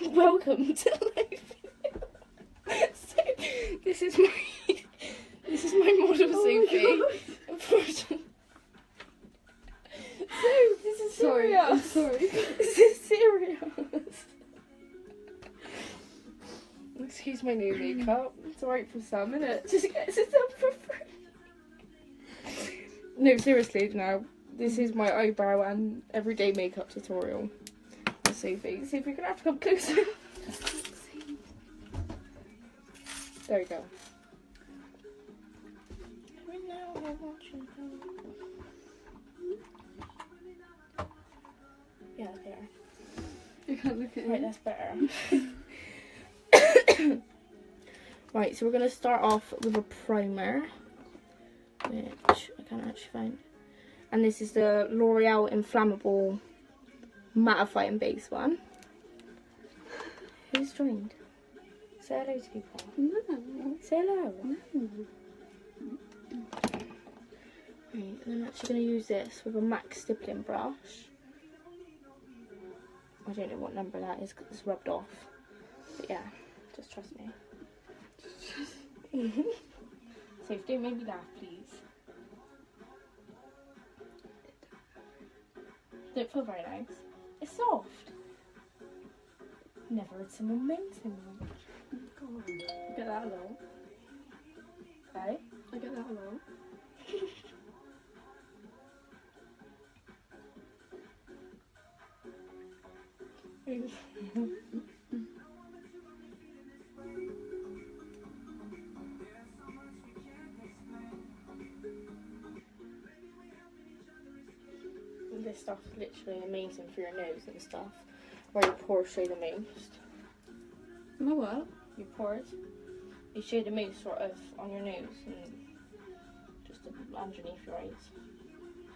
Welcome to life. So, this is my model Sophie. Unfortunately. So this is serious. I'm sorry. This is serious. Excuse my new makeup. It's alright for some, isn't it? Just gets it up for free. No, seriously now. This is my eyebrow and everyday makeup tutorial. Sophie, see if you're gonna have to come closer. There you go. Yeah, there. You can't look at Right, it. that's better. Right, so we're gonna start off with a primer, which I can't actually find. And this is the L'Oreal Inflammable Mattifying Base one. Who's joined? Say hello to people. No. Say hello. No. Right, and I'm actually going to use this with a MAC stippling brush. I don't know what number that is because it's rubbed off. But yeah, just trust me. So don't make me laugh, please. Don't feel very nice. It's soft. Never heard someone moan so much. God. I get that a lot. Okay? I get that a lot. This stuff is literally amazing for your nose and stuff. Where your pores show the most. My what? Your pores. You show the most sort of on your nose and just underneath your eyes.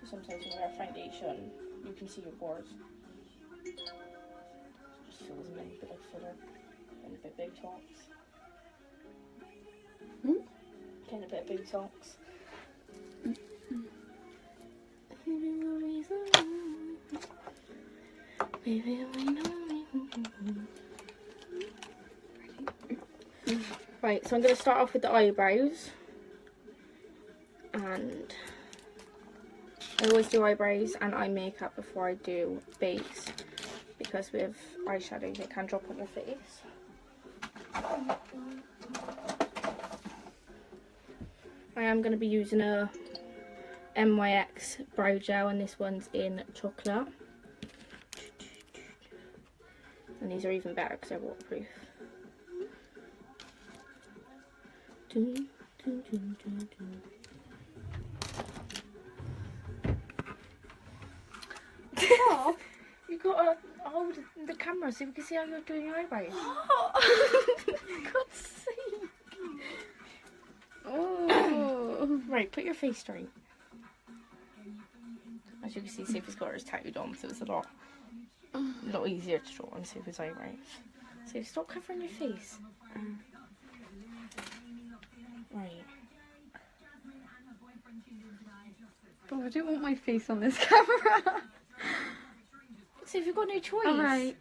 So sometimes when you wear foundation, you can see your pores. Just fills them in a bit of filler and a bit of Botox. Getting a bit of Botox. Right, so I'm going to start off with the eyebrows, and I always do eyebrows and eye makeup before I do base, because with eyeshadow they can drop on your face. I am going to be using a NYX brow gel, and this one's in chocolate. And these are even better because they're waterproof. Stop! You got to hold the camera so we can see how you're doing your eyebrows. For God's sake! Oh. Right, put your face straight. As you can see, Sophie's got hers tattooed on, so it's a lot easier to draw on Sophie's eyebrows. So stop covering your face. Right. But I don't want my face on this camera. So if you've got no choice. Alright.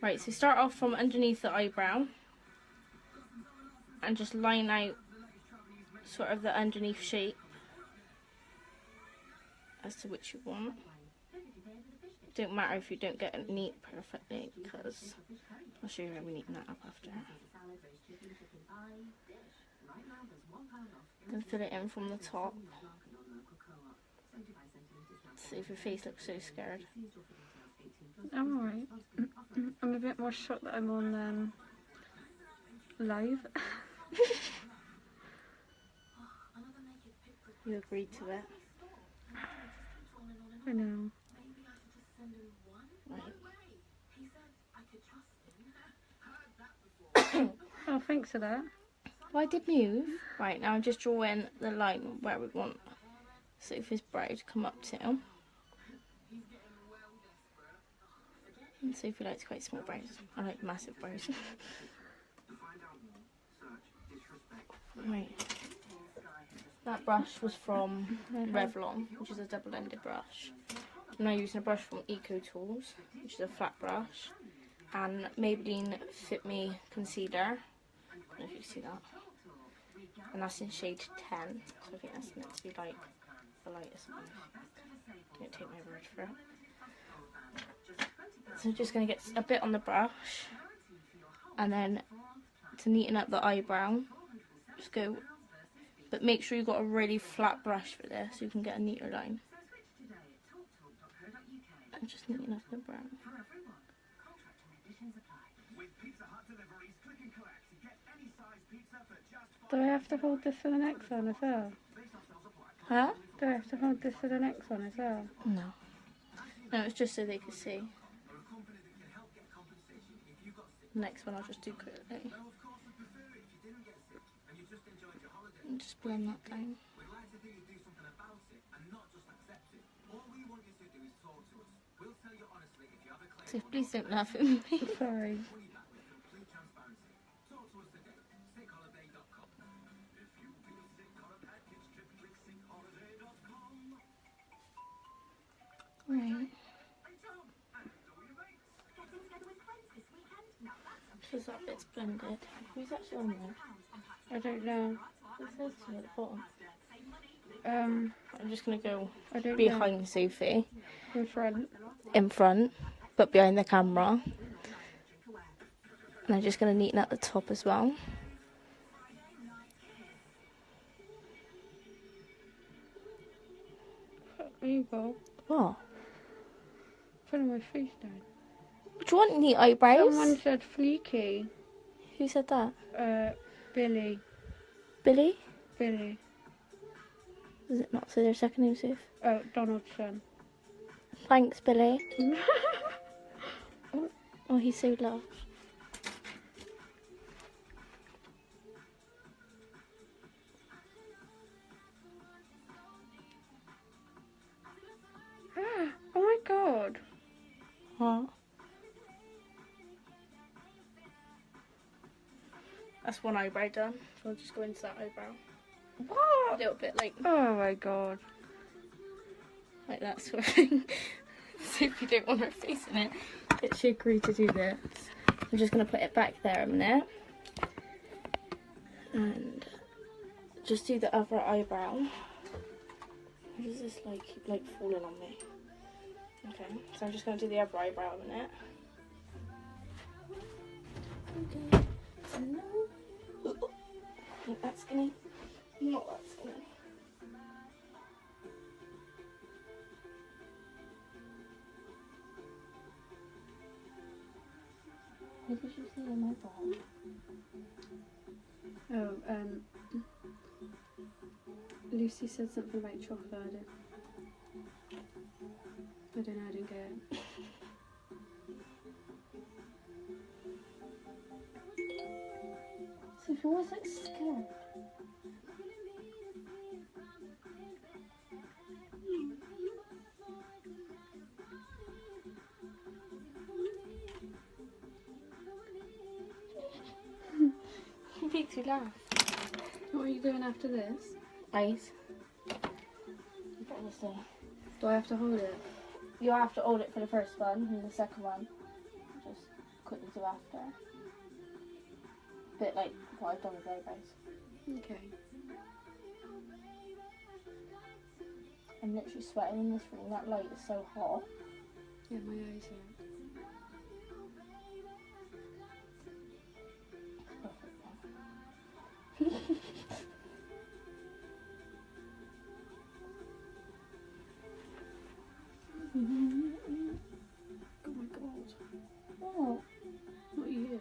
Right, so start off from underneath the eyebrow and just line out sort of the underneath shape as to which you want. Don't matter if you don't get it neat perfectly, because I'll show you how we neaten that up after. Then fill it in from the top. See if your face looks so scared. I'm alright. I'm a bit more shocked that I'm on live. You agreed to it. I know. Right. Oh, thanks for that. Well, I did move. Right, now I'm just drawing the line where we want Sophie's brow to come up to. And Sophie likes quite small brows. I like massive brows. Right. That brush was from Revlon, which is a double-ended brush. I'm now using a brush from Eco Tools, which is a flat brush. and Maybelline Fit Me concealer. I don't know if you see that. And that's in shade 10, so I think that's meant to be like the lightest one. Don't take my word for it. So I'm just going to get a bit on the brush, and then to neaten up the eyebrow, just go, but make sure you've got a really flat brush for this so you can get a neater line. And just neaten up the brow. Do I have to hold this for the next one as well? Huh? Do I have to hold this for the next one as well? No. No, it's just so they can see. Next one I'll just do quickly. And just blend that down. So please don't laugh at me. Sorry. Right. Because that bit's blended. Who's actually on there? I don't know. It says to at the bottom. I'm just going to go I don't know. behind Sophie. In front. In front, but behind the camera. And I'm just going to neaten up the top as well. There you go. What? Putting my face down. Do you want neat eyebrows? Someone said fleeky. Who said that? Billy. Billy? Billy. Does it not say their second name, Soph? Oh, Donaldson. Thanks, Billy. Oh, he's so loved. Oh my god. Huh? That's one eyebrow done. So I'll just go into that eyebrow. What? A little bit like Oh my god. that sort of thing. So if you don't want her face in it, she agreed to do this. I'm just going to put it back there a minute. And just do the other eyebrow. Why does this keep falling on me? Okay, so I'm just going to do the other eyebrow a minute. Okay, so now... Not that skinny. Not that skinny. What did you say on my ball? Oh, Lucy said something about chocolate. I don't know, I didn't get it. So if you're always scared. It makes you laugh. What are you doing after this? Eyes. Do I have to hold it? You have to hold it for the first one, and the second one, just quickly do after. Bit like what I've done with eyebrows. Okay. I'm literally sweating in this room. That light is so hot. Yeah, my eyes are. Oh my god. Oh, Not you.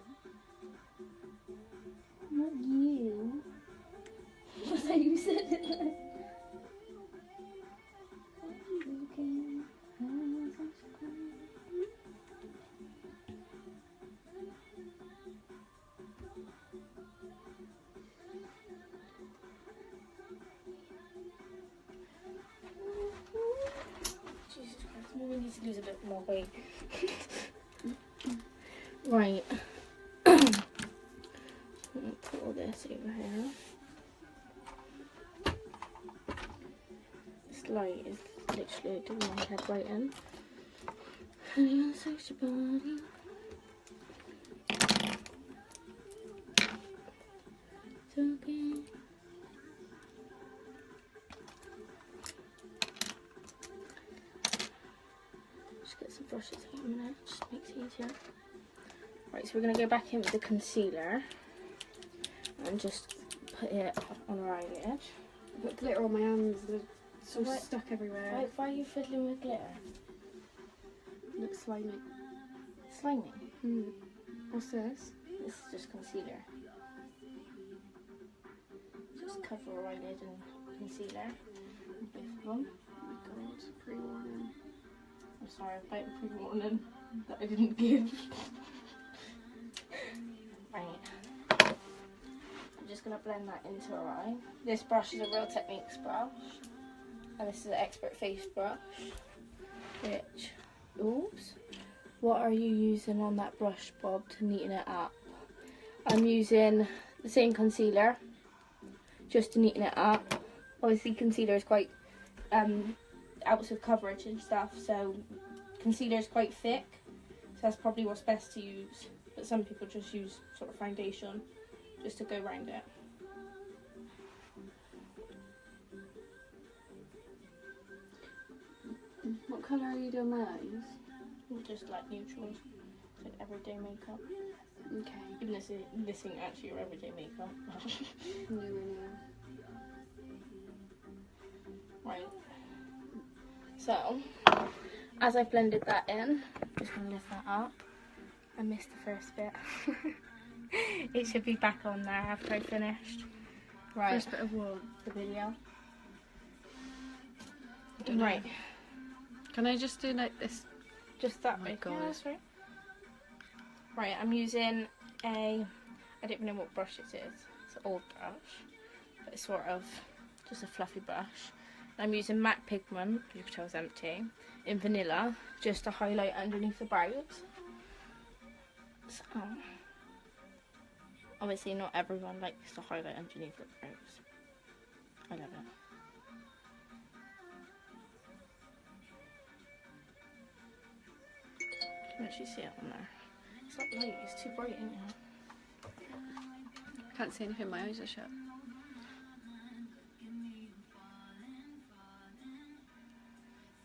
not you. Was that you said it? Jesus Christ, maybe we need to lose a bit more weight. Right. I'm gonna put all this over here. This light is literally doing my head right in. And you're gonna search your body. just makes it easier. Right, so we're going to go back in with the concealer and just put it on our eyelid. I put glitter on my hands, they're so stuck everywhere. Why are you fiddling with glitter? Looks slimy. Slimy? What's this? This is just concealer. Just cover our eyelid and concealer. Both of them. Oh my god, pre-warning. I'm sorry about the pre-warning that I didn't give. Right. I'm just going to blend that into our eye. This brush is a Real Techniques brush. And this is an Expert Face brush. Which, oops. What are you using on that brush, Bob, to neaten it up? I'm using the same concealer, just to neaten it up. Obviously concealer is quite out of coverage and stuff, so concealer is quite thick, so that's probably what's best to use. But some people just use sort of foundation just to go around it. What colour are you doing my eyes? Just like neutrals, like everyday makeup. Okay. Even this isn't actually your everyday makeup. No, I know. Right. So, as I've blended that in, just going to lift that up. I missed the first bit. It should be back on there after I finished. Right. First bit of what? The video. Right. Can I just do like this? Just that Oh my way. God. Yeah, that's right. Right, I'm using I don't even know what brush it is. It's an old brush, but it's sort of just a fluffy brush. I'm using MAC pigment, you can tell it's empty, in vanilla, just to highlight underneath the brows. So, obviously not everyone likes to highlight underneath the brows. I love it. You can actually see it on there. It's not light, it's too bright, isn't it? Can't see anything, my eyes are shut.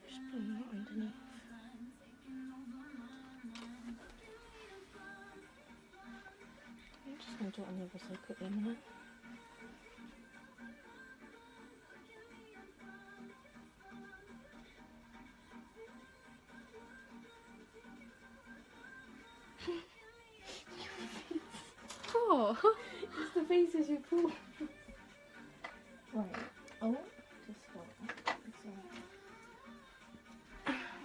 Just putting that underneath. I'm just going to do it on the other side quickly a minute. Oh! It's the faces you pull. Right. Oh, just stop.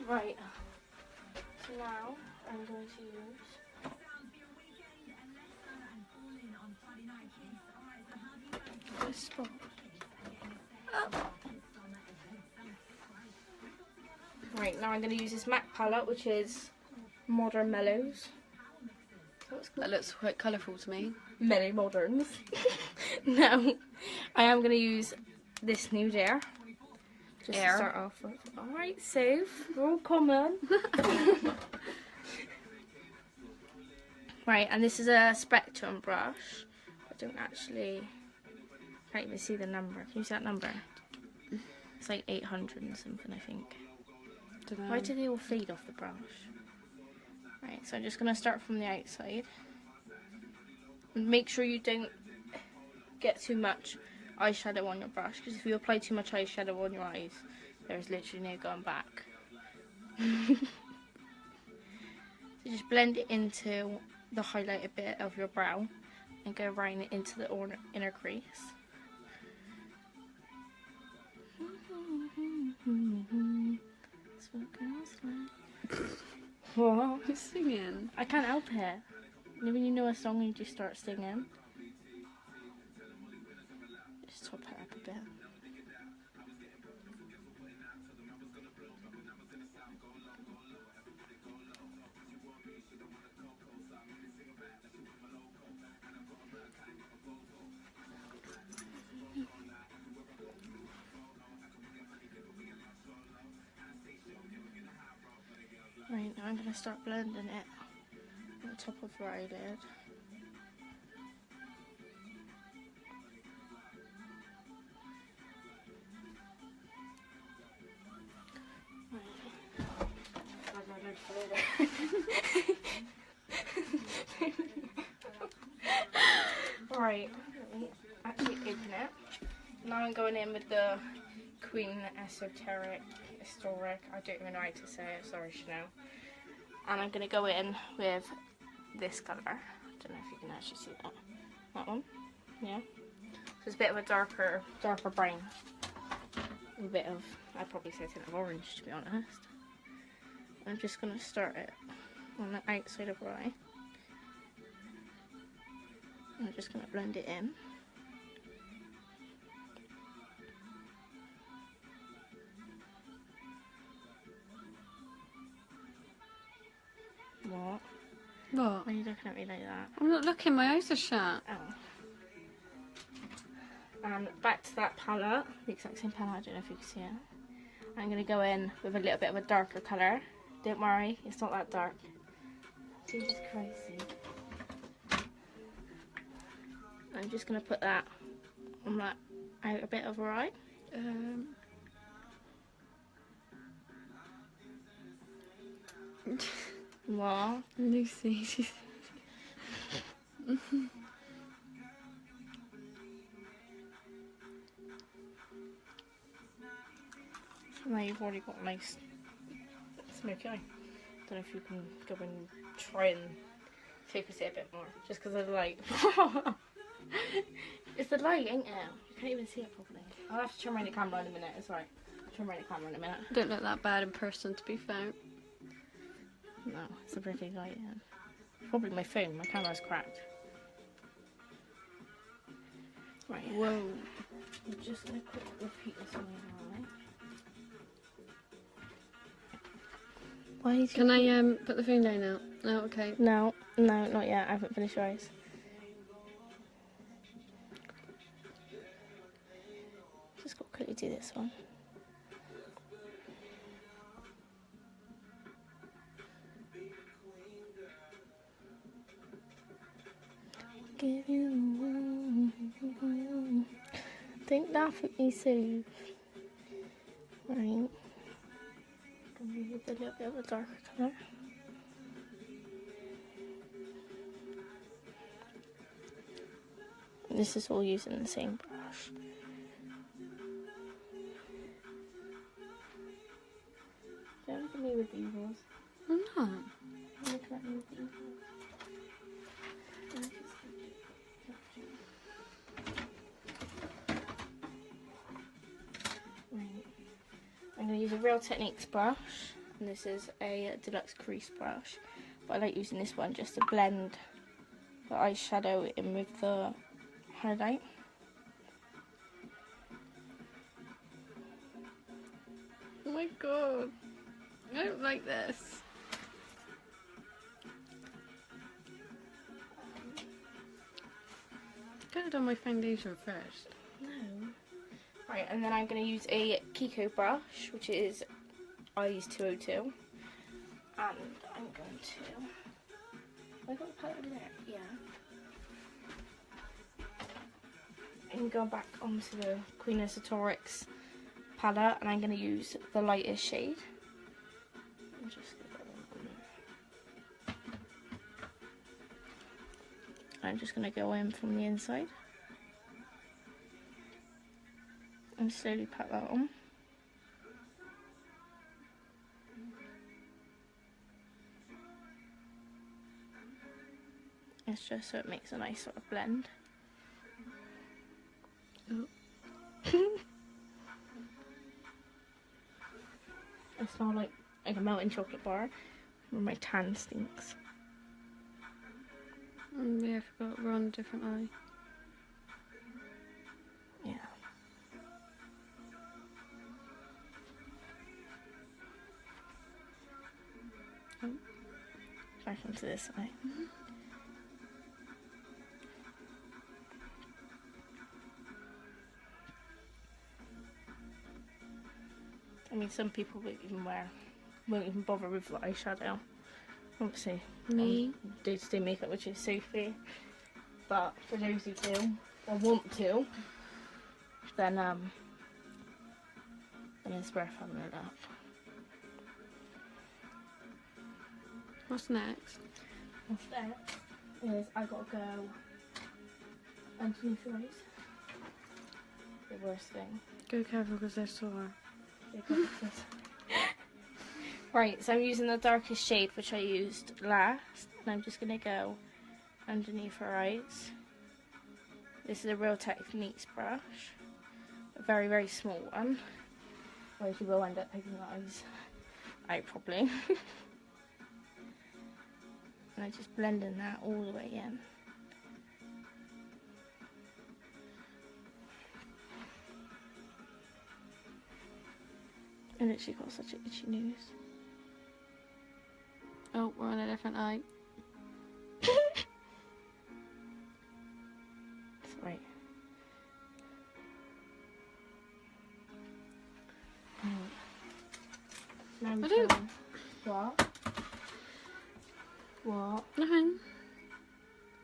Right. So now I'm going to use This spot. Right, now I'm going to use this MAC palette, which is Modern Mellows. That looks quite colourful to me. Many moderns. Now, I am going to use this nude air. Just to start off with. Alright, safe. We're all common. Right, and this is a Spectrum brush. I don't actually... can't even see the number. Can you see that number? It's like 800 and something, I think. Dunno. Why do they all fade off the brush? Right, so I'm just going to start from the outside. And make sure you don't get too much eyeshadow on your brush, because if you apply too much eyeshadow on your eyes, there's literally no going back. So just blend it into the highlighted bit of your brow and go right into the inner crease. That's what girls like. What? Who's singing? I can't help it. When you know a song and you just start singing. Just top it up a bit. Right, now I'm going to start blending it on the top of your eyelid. Right. Right, let me actually open it. Now I'm going in with the Queen Historic, I don't even know how to say it, sorry Chanel. And I'm going to go in with this colour. I don't know if you can actually see that. That one, yeah. So it's a bit of a darker brown. A bit of, I'd probably say a tint of orange to be honest. I'm just going to start it on the outside of her eye. I'm just going to blend it in. What? What? Why are you looking at me like that? I'm not looking, my eyes are shut. Oh. And back to that palette, the exact same palette, I don't know if you can see it. I'm going to go in with a little bit of a darker colour. Don't worry, it's not that dark. Jesus Christ. I'm just going to put that on that outer bit of her eye. What? Lucy. Now you've already got a nice smoky eye. Don't know if you can go and try and focus it a bit more, just because of the light. It's the light, ain't it? You can't even see it properly. I'll have to turn around the camera in a minute, it's alright. I'll turn around the camera in a minute. Don't look that bad in person, to be fair. No, it's a pretty light, yeah. Probably my phone, my camera's cracked. Right. Whoa. I'm just going to quickly repeat this one again. Why Can I put the phone down now? No, okay. No, not yet. I haven't finished your eyes. Just got to quickly do this one. Give you think that for me soon. Right. With a little bit of a darker colour. This is all using the same brush. Don't look at me with the evils. I'm not. Look at me with the evils. I'm going to use a Real Techniques brush, and this is a deluxe crease brush, but I like using this one just to blend the eyeshadow in with the highlight. Oh my god. I don't like this. Could have done my foundation first. No. Right, and then I'm going to use a Kiko brush, which is Eyes 202. And I'm going to... Have I got the palette in there? Yeah. I'm going back onto the Queen Esoterics palette, and I'm going to use the lightest shade. I'm just going to get them on there. I'm just going to go in from the inside. And slowly pat that on. It's just so it makes a nice sort of blend. Oh. I smell like a melting chocolate bar, where my tan stinks. Yeah, I forgot we're on a different eye. Yeah. Oh. Back onto this eye. I mean, some people won't even bother with the eyeshadow. Obviously, Me. Day-to-day makeup, which is Sophie. But for those who do, or want to, then it's worth having it up. What's next? What's next is I gotta go underneath the eyes. The worst thing. Go careful because they're sore. Right, so I'm using the darkest shade which I used last, and I'm just gonna go underneath her eyes. This is a Real Techniques brush, a very, very small one. Otherwise you will end up taking the eyes out properly. And I'm just blending that all the way in. And literally got such an itchy nose. Oh, we're on a different eye. Right. I don't. What? What? Nothing.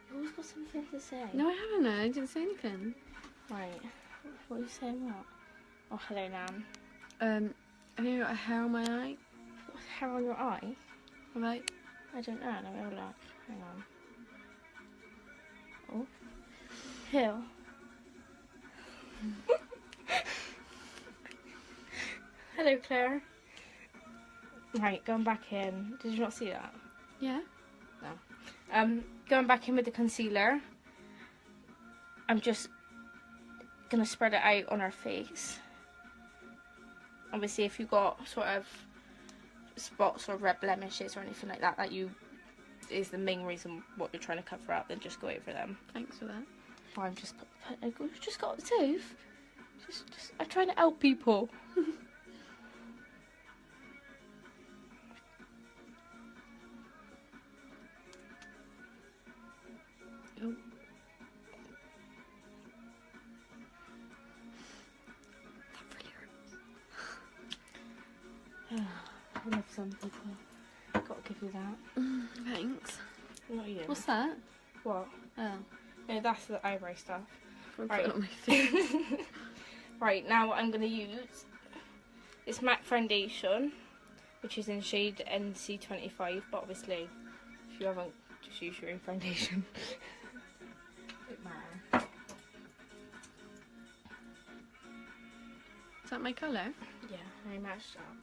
You always got something to say. No, I haven't. I didn't say anything. Right. What are you saying? What? Oh, hello, Nan. Have you got a hair on my eye? What's hair on your eye? Right. I don't know. Let me have a look. Hang on. Oh. Hill. Hello, Claire. Right, going back in. Did you not see that? Yeah. No. Going back in with the concealer. I'm just gonna spread it out on her face. Obviously, if you've got sort of spots or red blemishes or anything like that, is the main reason what you're trying to cover up, then just go over them. Thanks for that. Oh, I've just got a tooth. I'm trying to help people. Oh. That really hurts. I love some people. Gotta give you that. Thanks. Not you. What's that? What? Oh. No, that's the eyebrow stuff. I'll Right. put it on my face. Right, now what I'm going to use is MAC foundation, which is in shade NC25, but obviously, if you haven't, just use your own foundation. Don't matter. Is that my colour? Yeah, I matched up.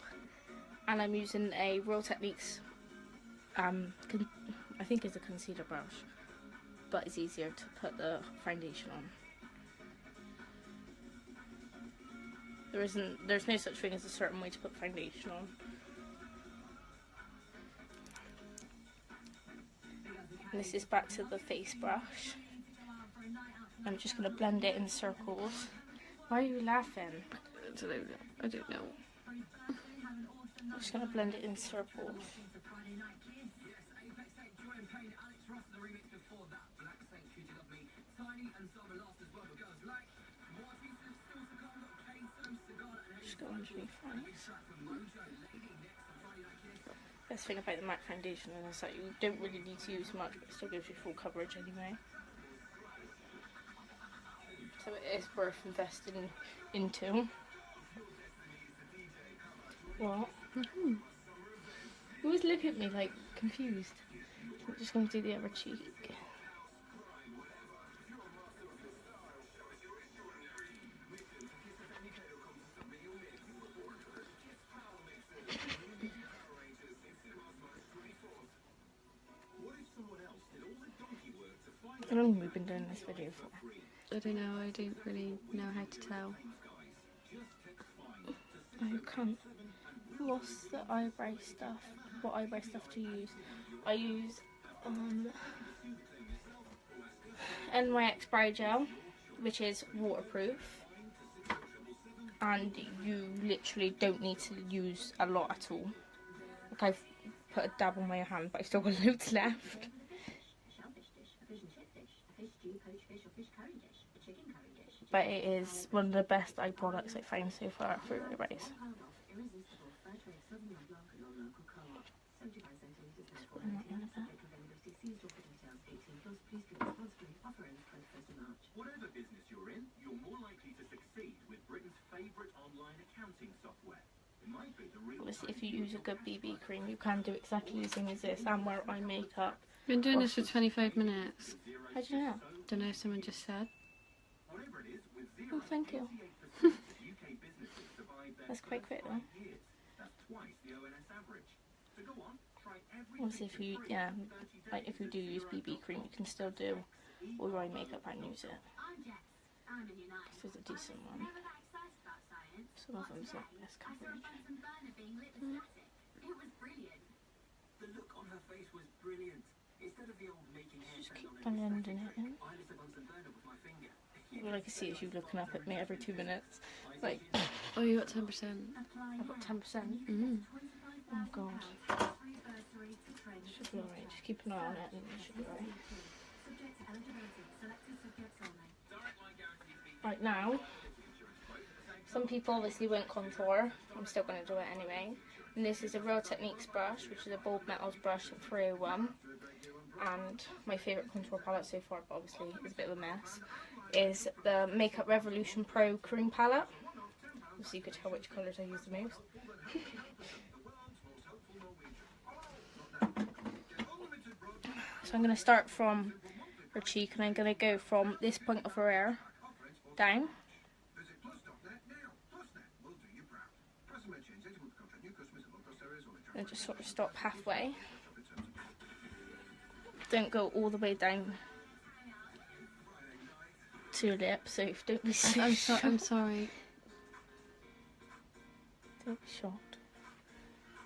And I'm using a Real Techniques, I think it's a concealer brush, but it's easier to put the foundation on. There's no such thing as a certain way to put foundation on. And this is back to the face brush. I'm just going to blend it in circles. Why are you laughing? I don't know. I'm just going to blend it in circles. Just go underneath eyes. Best thing about the MAC foundation is that you don't really need to use much, but it still gives you full coverage anyway. So it is worth investing into. What? Mm-hmm. You always look at me like confused. I'm just going to do the other cheek. How long have we been doing this video for? I don't know. I don't really know how to tell. Oh, you can't. What's the eyebrow stuff? What eyebrow stuff to use? I use NYX Brow Gel, which is waterproof, and you literally don't need to use a lot at all. Like, I've put a dab on my hand, but I've still got loads left. But it is one of the best eye products I've found so far for eyebrows. Whatever business you're in, you're more likely to succeed with Britain's favourite online accounting software. It might be the real Obviously, if you use a good BB cream, you can do exactly the same as this and wear eye makeup. Been doing this for 25 minutes. How do you know? Don't know, someone just said. Oh, thank you. That's quite quick though. Obviously, if you like if you do use BB cream, you can still do all your eye makeup and use it. This is a decent one. Some of them's like less coverage. The look on her face was brilliant. Instead of the old making hair Just keep blending it in. I lit a Bunsen burner with my finger. All I can see is you looking up at me every 2 minutes. Like, Oh, you got 10%. I've got 10%. Oh god. Should be alright. Just keep an eye on it and it should be alright. Right now, some people obviously won't contour. I'm still going to do it anyway. And this is a Real Techniques brush, which is a Bold Metals brush in 301. And my favourite contour palette so far, but obviously it's a bit of a mess, is the Makeup Revolution Pro Cream Palette. So you could tell which colours I use the most. So I'm going to start from her cheek and I'm going to go from this point of her hair down. And just sort of stop halfway. Don't go all the way down to your lips, so don't be so I'm sorry. Don't be shocked.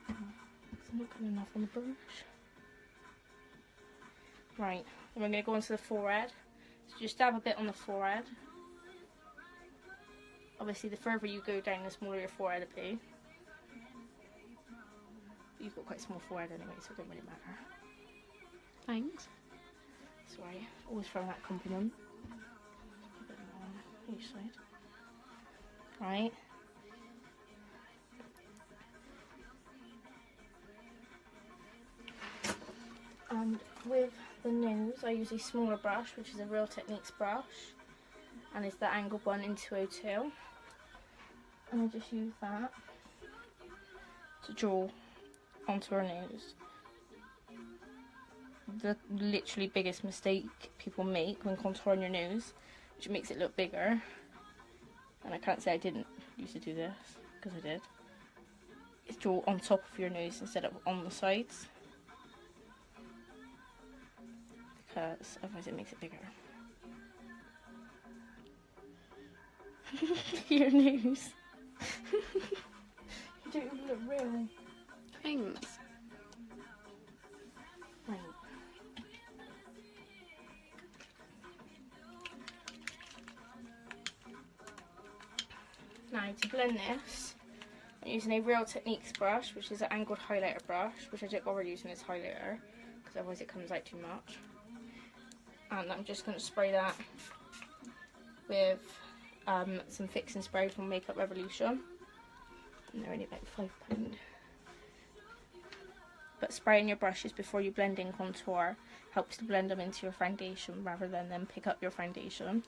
It's not good enough on the brush. Right, then we're going to go onto the forehead. So just dab a bit on the forehead. Obviously the further you go down, the smaller your forehead will be. You've got quite a small forehead anyway, so it doesn't really matter. Thanks. Sorry, always throwing that compliment. A bit more on each side. Right. And with the nose, I use a smaller brush, which is a Real Techniques brush. And it's the angled one in 202. And I just use that to draw onto her nose. The literally biggest mistake people make when contouring your nose, which makes it look bigger, and I can't say I didn't used to do this, because I did, is draw on top of your nose instead of on the sides, because otherwise it makes it bigger. Your nose. You don't even look real. Thanks. Right. Now to blend this, I'm using a Real Techniques brush, which is an angled highlighter brush, which I don't bother using as highlighter, because otherwise it comes out too much. And I'm just going to spray that with some fixing spray from Makeup Revolution. And they're only about £5. But spraying your brushes before you blend in contour helps to blend them into your foundation rather than them pick up your foundation.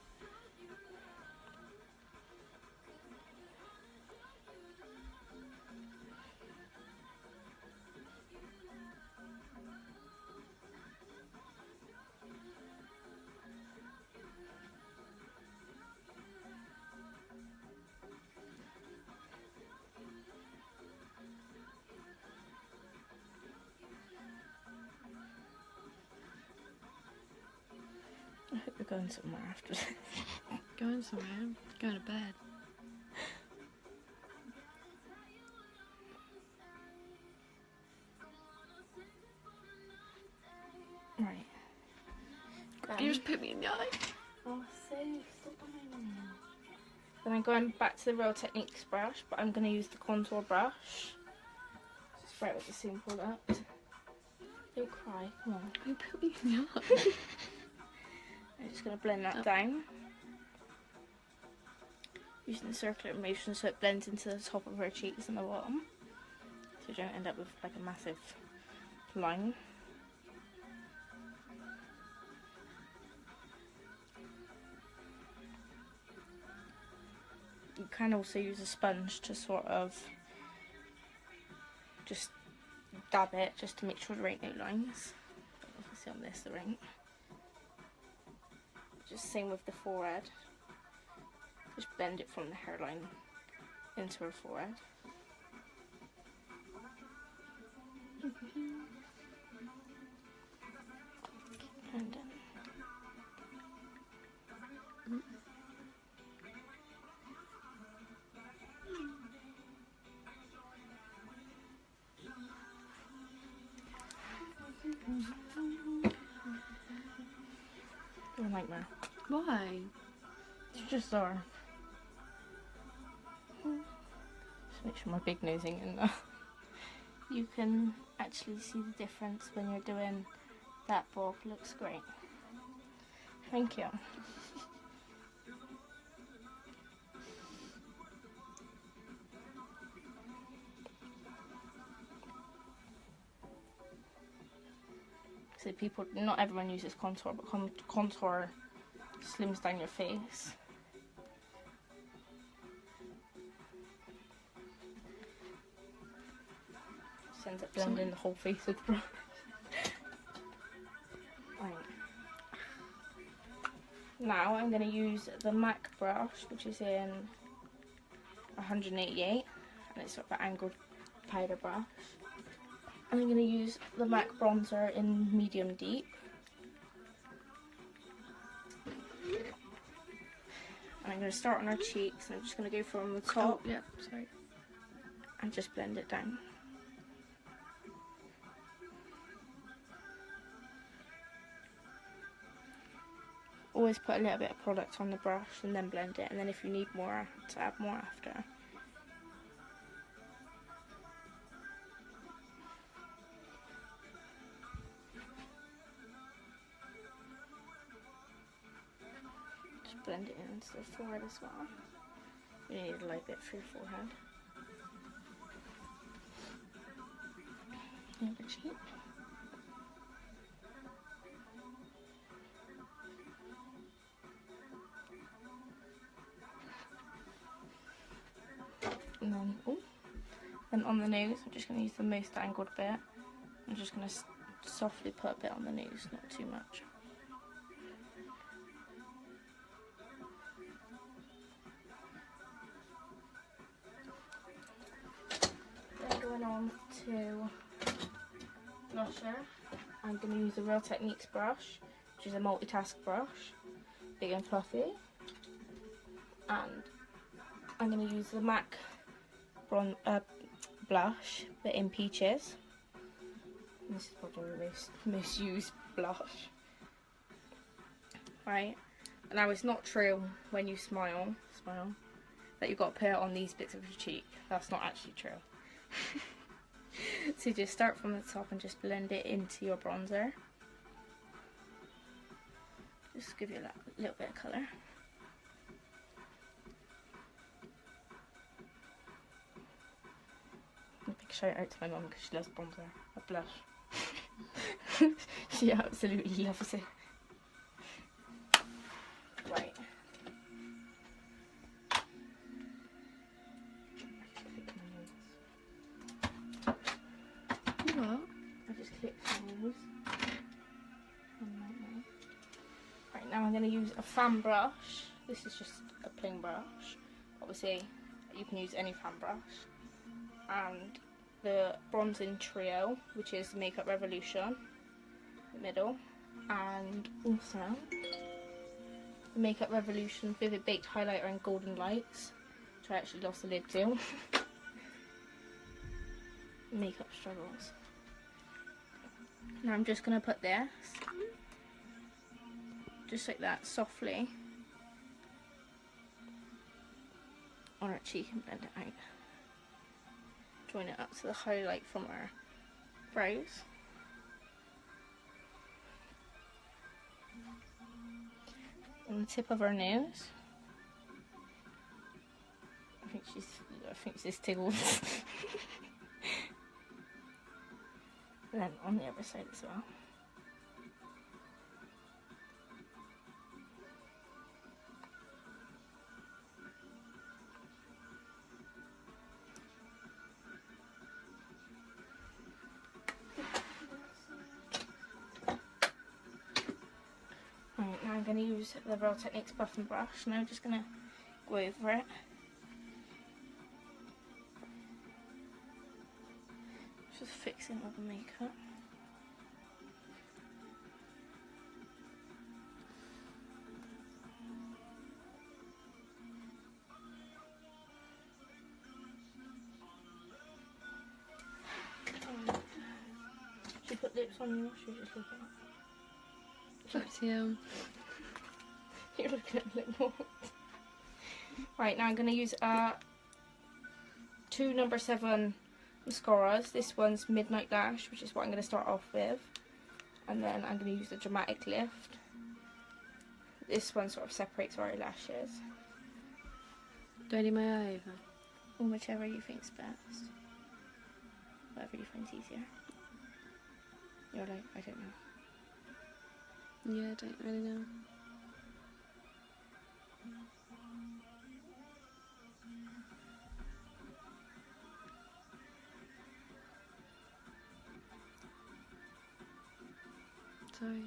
I hope we're going somewhere after this. Going somewhere. Going to bed. Right. You just put me in the eye. Oh, safe. Stop behind me. Then I'm going back to the Real Techniques brush, but I'm going to use the contour brush. Just spray it with the same product. Don't cry. Come on. You put me in the eye. I'm just going to blend that down. Using the circular motion so it blends into the top of her cheeks and the bottom. So you don't end up with like a massive line. You can also use a sponge to sort of just dab it just to make sure there ain't no lines. Obviously on this there ain't. Just same with the forehead. Just blend it from the hairline into her forehead. And then you're a nightmare. Why? It's just dark. Just make sure my big nose ain't in there. You can actually see the difference when you're doing that bob. Looks great. Thank you. So people, not everyone uses contour, but contour slims down your face. Just ends up blending the whole face with brush. Right. Now I'm going to use the MAC brush, which is in 188, and it's sort of an angled powder brush. And I'm going to use the MAC bronzer in medium deep. And I'm going to start on her cheeks, and I'm just going to go from the top. Oh, yeah, sorry. And just blend it down. Always put a little bit of product on the brush and then blend it, and then if you need more, to add more after. Just blend it into the forehead as well. You need a light bit for your forehead. The other cheek. And then, then on the nose, I'm just going to use the most angled bit. I'm just going to softly put a bit on the nose, not too much. Then going on to blusher, I'm going to use the Real Techniques brush, which is a multitask brush, big and fluffy. And I'm going to use the MAC blush, but in Peaches. This is probably the most used blush. Right, and now it's not true when you smile, that you've got to put it on these bits of your cheek. That's not actually true. So just start from the top and just blend it into your bronzer. Just give you a little bit of colour. A big shout out to my mum because she loves bronzer. A blush. She absolutely loves it. Right. What? I just clipped my nose. Right, now I'm going to use a fan brush. This is just a plain brush. Obviously, you can use any fan brush. And the bronzing trio, which is Makeup Revolution, the middle, and also the Makeup Revolution Vivid Baked Highlighter and Golden Lights, which I actually lost the lid to. Makeup Struggles. Now I'm just going to put this, just like that, softly on her cheek and blend it out. Join it up to the highlight from her brows. On the tip of her nose. I think she's tickled. And then on the other side as well. going to use the Real Techniques buffing brush, and I'm just going to go over it. Just fixing all the makeup. Should you put lips on you, or should you just look at it? Up to you. You're looking at lip more. Right, now I'm going to use two number 7 mascaras. This one's Midnight Lash, which is what I'm going to start off with. And then I'm going to use the Dramatic Lift. This one sort of separates our eyelashes. Do I need my eye over? Or whichever you think's best. Whatever you find's easier. You're like, I don't know. Yeah, I don't really know. Sorry.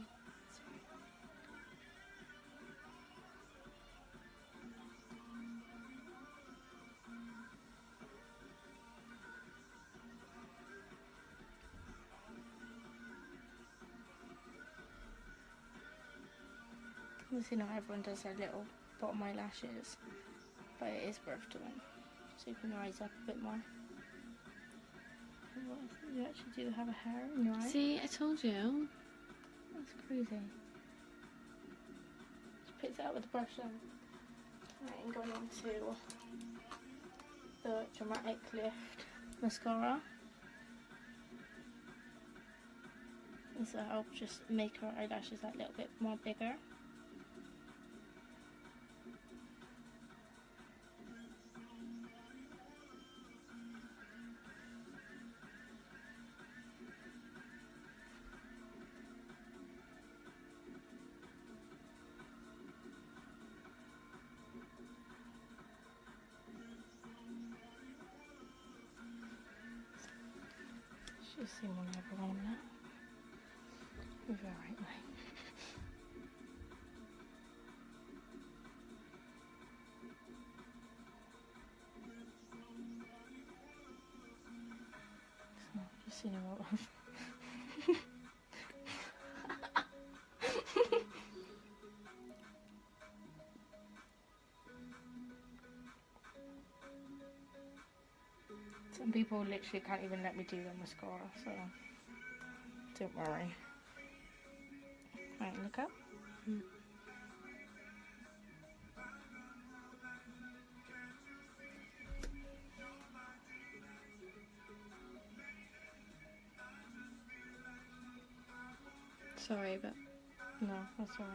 Obviously not everyone does their little bottom eyelashes, but it is worth doing. So open your eyes up a bit more. You actually do have a hair in your eye. See, I told you. That's crazy. Just pick it up with the brush then. Right, and going on to the Dramatic Lift mascara. This will help just make our eyelashes that little bit more bigger. Just see one everyone now. Move your right way. So, just seeing a lot of. Some people literally can't even let me do their mascara, so don't worry. Right, look up. Sorry, but No, that's alright.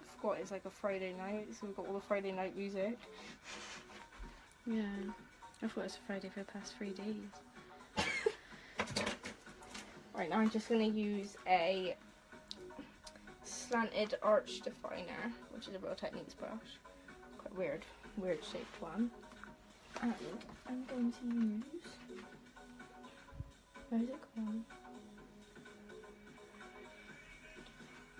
Forgot it's like a Friday night, so we've got all the Friday night music. yeah. I thought it was a Friday for the past 3 days. Right, now I'm just going to use a slanted arch definer, which is a Real Techniques brush. Quite weird shaped one. And I'm going to use, where's it gone?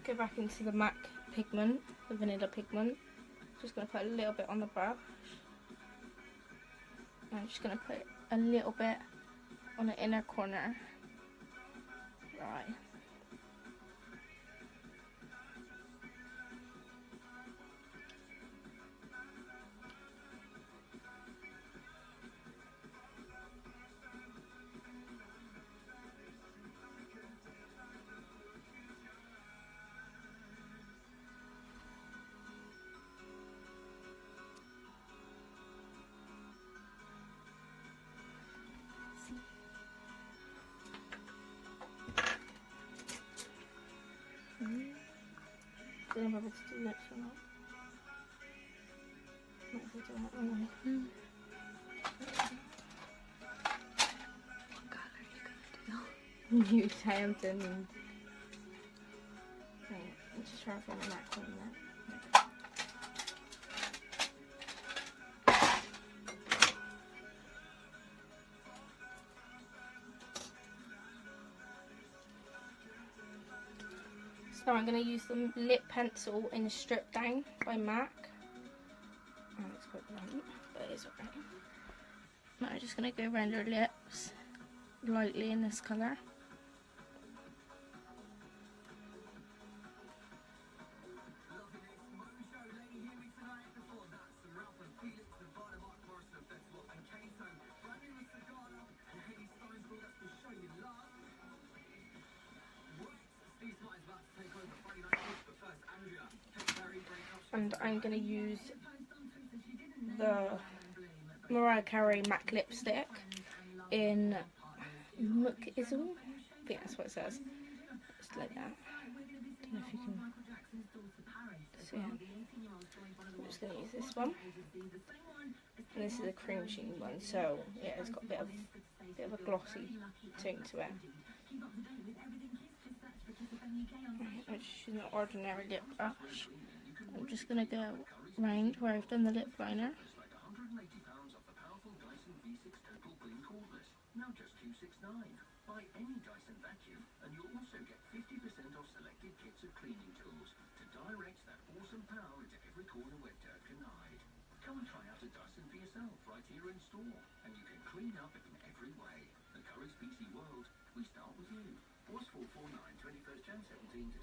Go back into the MAC pigment, the vanilla pigment. Just going to put a little bit on the brush. And I'm just going to put a little bit on the inner corner. Right. Don't know whether to do lips or not. Might as well do that anyway. What colour are you gonna do? New Hampton and right, let's just try to find the MAC one there. Now I'm going to use the lip pencil in Strip Down by MAC. And it's quite blunt, but it's alright. Now I'm just going to go around her lips lightly in this colour. And I'm going to use the Mariah Carey MAC lipstick in Mook Izzle. I think that's what it says. Just like that. Don't know if you can see it. I'm just going to use this one. And this is a cream sheen one, so yeah, it's got a bit of a glossy tint to it. I'm just using an ordinary lip brush. I'm just going to go round where I've done the lip liner. Now just $269. Buy any Dyson vacuum and you'll also get 50% off selected kits of cleaning tools to direct that awesome power into every corner where dirt can hide. Come and try out a Dyson for yourself right here in store, and you can clean up in every way. The Curry's PC World, we start with you. Was 449, 21st Jan 17 to